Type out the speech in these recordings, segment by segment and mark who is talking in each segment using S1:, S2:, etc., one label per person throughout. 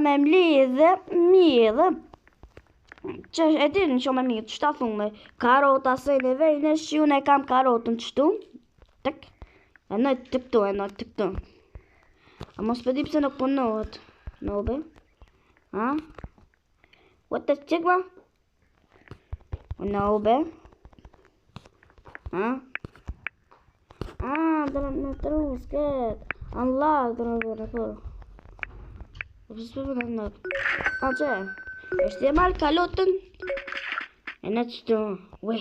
S1: me mledhe, mjedhe. Që e dini që me mirë, qëta thume, karota se në vejnë, që unë e kam karotën qëtu. Tek, e nëj të këtu, A mos pëdi pëse nuk punohet. Nobe. Ha? What the chick, ma? Nobe. Ha? Dërën në tru, sket. Allah, dërën në tru. Që? Është e marrë kalotën. E në qëtu. Ue.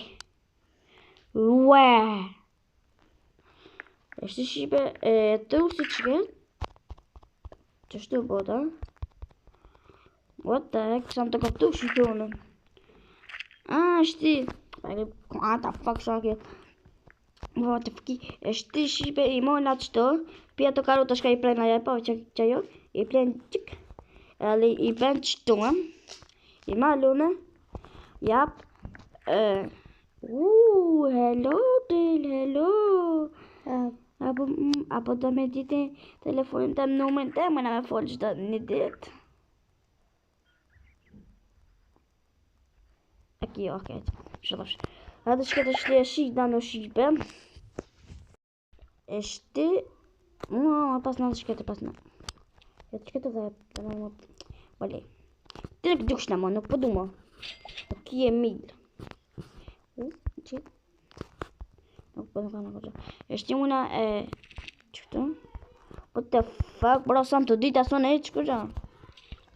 S1: Është shipe e tru si qëket. Qështu bota? What the heck? Sam të kaptu shqytonën. Është what the fuck shaki? What the fuck? Është shipe i mojna qëto. Pia të karota shka i prejna ja pa që jo. I prejnë qik. Edhe i prejnë qëtu. I malune. Jap. Hello Del, hello. Apo do me ditë telefonin tem, numrin tem, më na me folë çdo një ditë. Aqui, ok. Shërosh. Edhe shkët është e shik da në shipe. Është... pas në shkët pas në. E të shkët dhe... Vale. Ti nuk dush në mo, nuk pëdu mo. Ki e milë. Që? Nuk pëdu ka në këtë. Është una e... Qëtu? What the fuck, bro, sam të dita sonë e që kërë?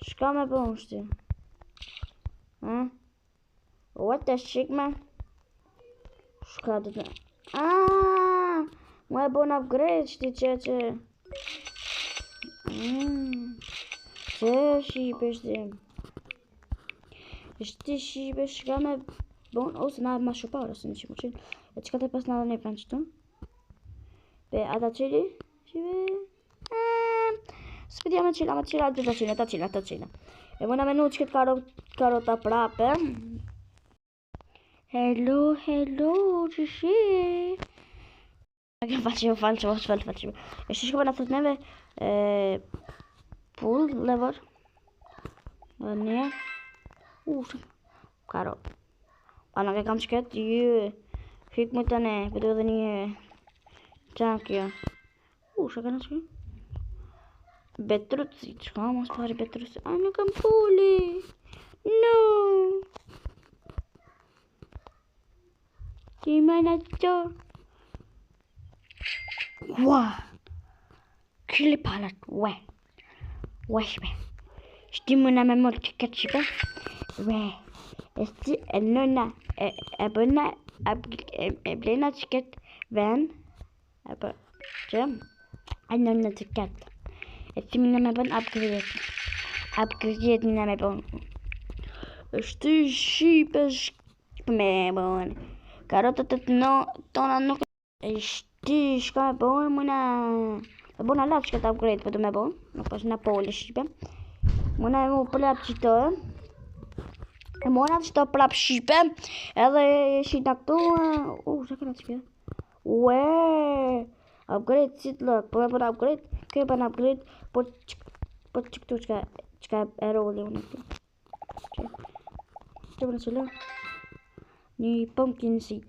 S1: Shka me po është? What the shit, man? Shka të të... Mu e bon upgrade shti që... Që shipe shti... Shti shipe shka me bon... Ose na ma shupar, ose në që më qëllë. E qëka të pas në dhe ne pranë qëtu? Pe ata qëli? Shipe... S'pëtja me qëla, ta qëla. E mëna menu që këtë karota prape. Hello, që shi? Falqime. E shtë shko për në thët neve pull, lever. Një. Karot. Pa në ke kam qëket, hik më të ne, për edhe një qankja. Shka ka në qëket? Betruci, qka mos pari betruci? Nuk kam pulli. No. Ti me në qo. Kili palat, shpe. Shti më në me mërë që këtë shpe. Esti e nëna, e bëna, e blena që këtë ven. E për që, e nëna që këtë. Esti më në me bën upgrade. Upgrade më në me bën. Esti shipe me bën. Karotët të tona nuk... Esti shka me bën më në... E bën alat që këtë upgrade për të me bën. Nuk është në poli shipe. Më në e mu prap qëto. E më në qëto prap shipe. Edhe shita këtu. Shka këna që këtë? Upgrade si të lëk. Po me bën upgrade. Këtë bën upgrade. Po që këtu qka e roli unë këtu. Të bërë qëllë. Një pumpkin seed.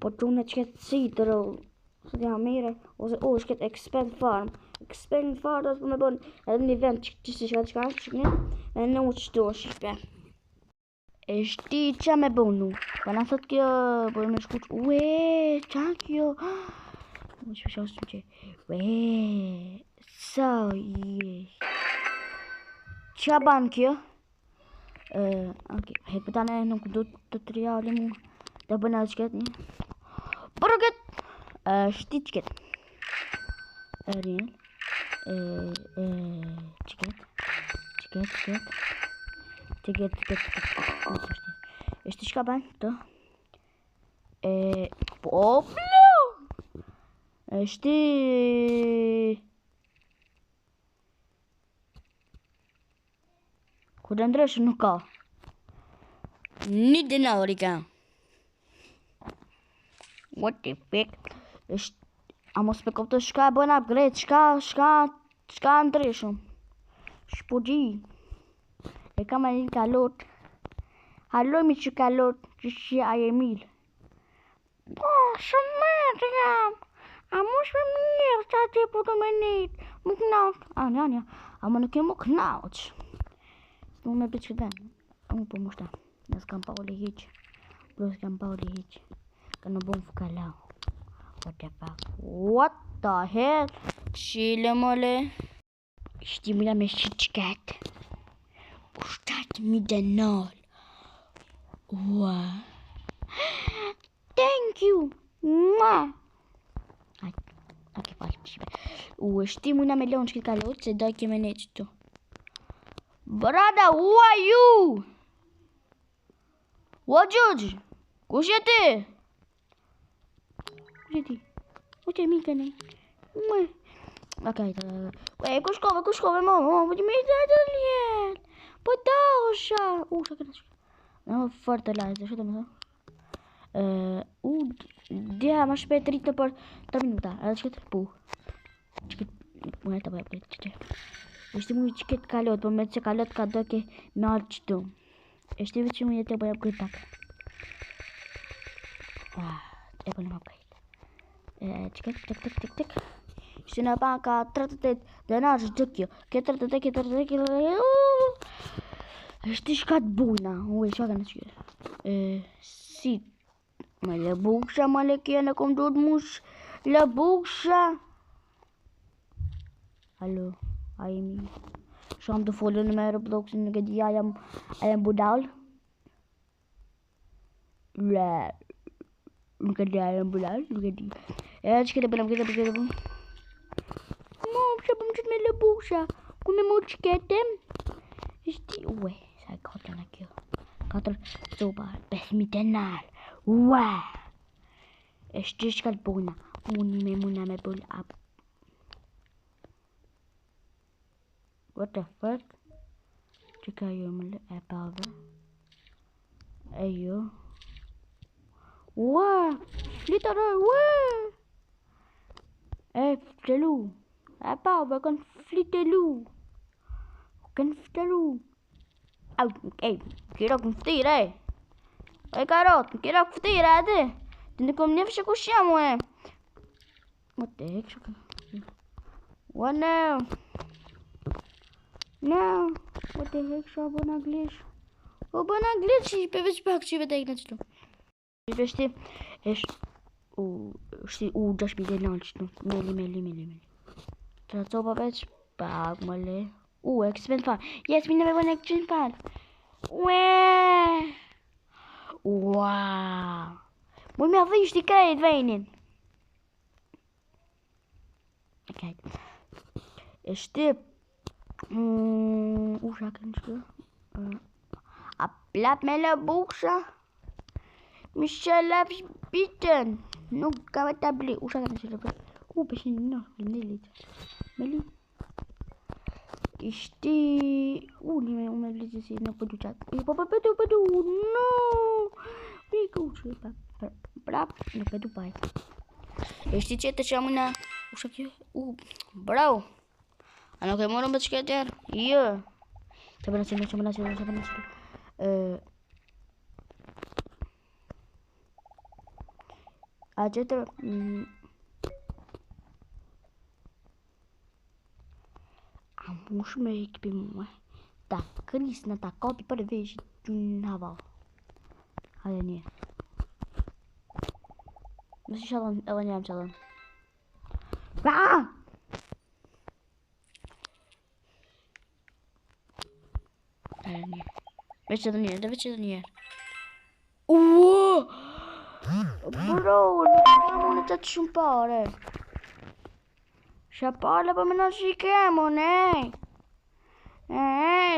S1: Po që unë që këtë seed të roli. Së të jam mire. Ose shket expand farm. Expand farm të me bën. Edhe një vend që si shka të shka që një. E në u qëtu shipe. E shti qa me bënu. Pa në thot kjo. Bërë me shkuq. Qa kjo. Që shosë të që. So, qa ban kjo? Ok, hej pëtane nuk du të të reali mu. Dhe bëna që këtë një. Bërë këtë. Shti që këtë. Riel. Që këtë. E shti shka ban të. Po plo. E shti. Kërë ndreshë nuk ka. Një dinari ka. What the fuck? A mos me kopto shka e bën upgrade, shka ndreshëm. Shpogji. E kam një kalot. Halloj mi që kalot, që që a e mil. Po, shumë mirë jam. A mosh me mirë, sa ti po të me njët. Më knaq. Anja, a më nuk e më knaq. Së me për që den. Unë po më shta. Nësë kam pa uli hiq. Plus kam pa uli hiq. Ka në bon fukalau. What the fuck? What the hell? Qile mole. Shtimula me shqit. Ushtat mi denol. Wow. Thank you. Mwah. Ok, falë. Shtimula me lonë shkit kalot, se doj keme ne qëtu. Brada, who are you? What George? Kush je ti? Kush je mika ne? Ok, kush kove, mama, po ti me i të ljen. Po dosha. Sa këtë shkë. Në fertilizer, që të më thë? Dja ma shpet rritë për 3 minuta. Edhe që këtë pu. Që këtë, më e të bëjë për që. Eshte mu që këtë kalot, për me që kalot ka do ke me alë qëtu. Eshte vë që mu jetë e bëjë për këtë pak. E për në më bëjtë. Që këtë, tek. Ishte në banka 38 denar që kjo. Këtë 38. Eshte shkat bujna. Shka ka në qyre. Si. Ma le buksha, ma le kjene kom do të mush. Le buksha. Alo, a jemi. Sham të folën me Robloxin, nuk e di, a jam budal. Nuk e di, a jam budal, nuk e di. Që këtë bëllam. Mom, që bëm qëtë me le buksha. Ku me mu që ketëm. Ishti, sa e katër në kjo. 4 sopa, 5.000 denar. Eshte shkat buna. Unë me muna me bull up. What the fuck? Që ka jo më e pave. E jo. Flitare, e ftelu. E pave, kan flitelu. Kan ftelu. Au, kira kun ftire, e karot, kira kun ftire, ade. Ti në kom njëfë që ku shjamu, What the heck, që ka? What now? No, what the heck, që a bëna glish? O bëna glish, që i përveç pak që i vete e këna qëtu. Ishte, ishte, 6.000 denar qëtu. Meli. Të copa veç, pak më le. Expand file. Yes, mi në me bëna expand file. Wow. Moj me adhish t'i krejt venin. Ok. Ishte. Shaka në shkë. A plap me le buksha. Mi shëllap shpitën. Nuk ka me tabli. Shaka në shkë. Peshin në. Meli. Ishte. Një me blizi si në pëdu qatë. Pëdu. No. Piku që pa. Prap, në pëdu paj. Ishte qëtë që amuna. Usha kjo. Bravo. A nuk e morëm për që këtë jarë? Jo. Që përna qëllë. A qëtër. A mush me ekipi mua. Ta kris në ta kopi për e veshë që në haval. Hajde një. Nësi shalon, edhe një jam shalon. Hajde një. Veç edhe një. Bro, nuk kam unë të shumë pare. Shapale për me në shikemon,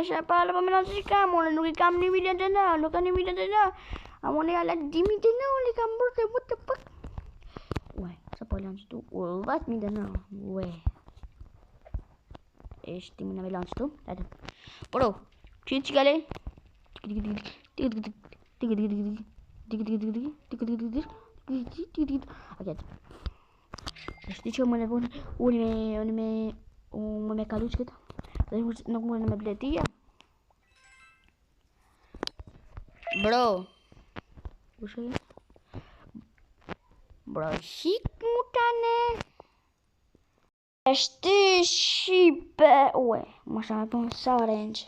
S1: Shapale për me në shikemon, nuk I kam 1 milion denar, nuk kam 1 milion denar. A më në jala 10.000 denar, nuk kam bërë, what the fuck? Shapale janë qëtu, 10.000 denar, Eshte më në me lanë qëtu, Bro, që gale? Eshte që më në vonë, unë me kalu që këtë. Nuk mund me bletia. Bro. Bro, shik mu tane. Është shqipe. Ue, më shumë e punë sa orange.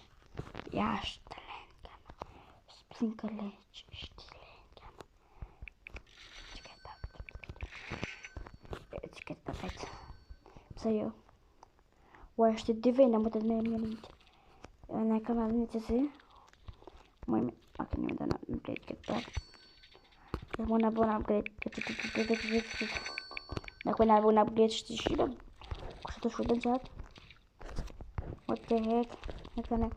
S1: Jashtë lënë. Splinka leqë. Shtë lënë. Qiket papet. Pse jo? Ue, është dy vena më të të me litë. Në kam adhë një që si. Mojme. Ok, një më dëna në plejtë këtë pak. Në muna bona upgrade. Në kuna bona upgrade shtë shqipëm. Kështë të shudën qatë. What the heck. Në këne.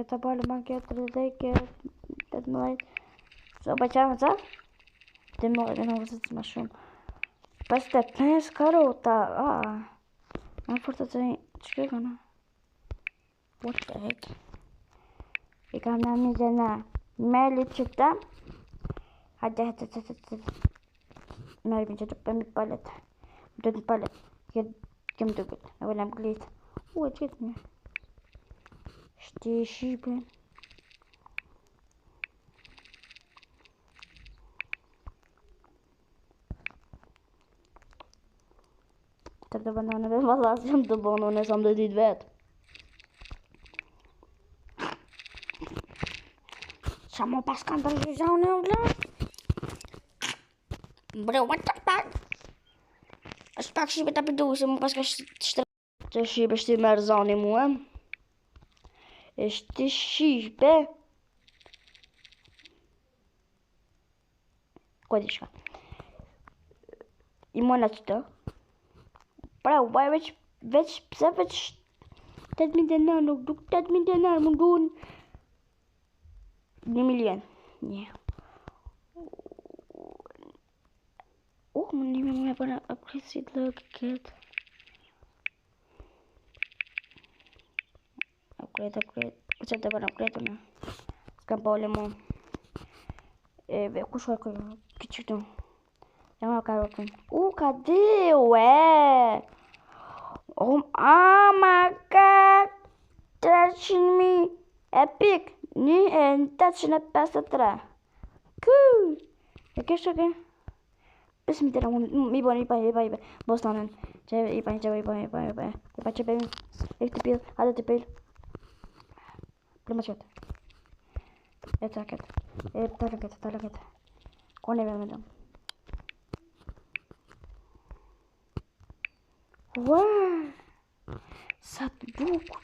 S1: Të balë ma këtë 18. So pa qamë qa? Të mëllë e në vëzët më shumë. 55 karota. Në fërë të një. Që kjo këna? What the heck? I kam në një gjena. Meli që ta. Hajde. Meri mi që të pëmi palet. Më të të palet. Kemë të këtë. E vëllam glitë. E qëtë një. Shti shqipe. Të të bananeve më lasë jam të banane sa më dhe ditë vetë. Qa më pas kanë të rëgjizane o vla? Bre, what the fuck? është pak shqipe të përdu se më pas ka shtre... Që shqipe shti me rëzani mua. Shti shqipe. Ko di shka? I mona që të. Pra, u baj veç, pse veç 8.000 denar, nuk duk 8.000 denar, më nduhen 1 milion. Një. Më një me përna upgrade si të lëgë këtë. Upgrade. Që të përna upgrade të në. S'kam pole mu. Ku shkoj kërë? Këtë që të. Jam a karotën. Ka dhe, oh my god. 300.000 epic. 853. Cool. E kështë që Bes mi tira mi bani i bostanen. Që i pa. I pa që bëjmë. E këtë pil. Hade të pil. Pluma qëtë. E të këtë. E të këtë. Kone me dëmë. Wow. Sa të bukur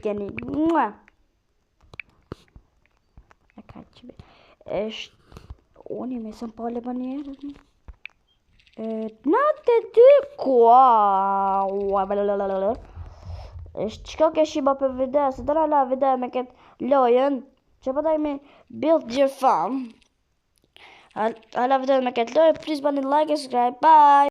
S1: keni. Mua. Unë me së më pale për njerët. Na të dy kua. Qëka ke shiba për video? Se të la video me këtë lojen. Që po taj me build your farm. Hala video me këtë lojen. Please bani like and subscribe. Bye.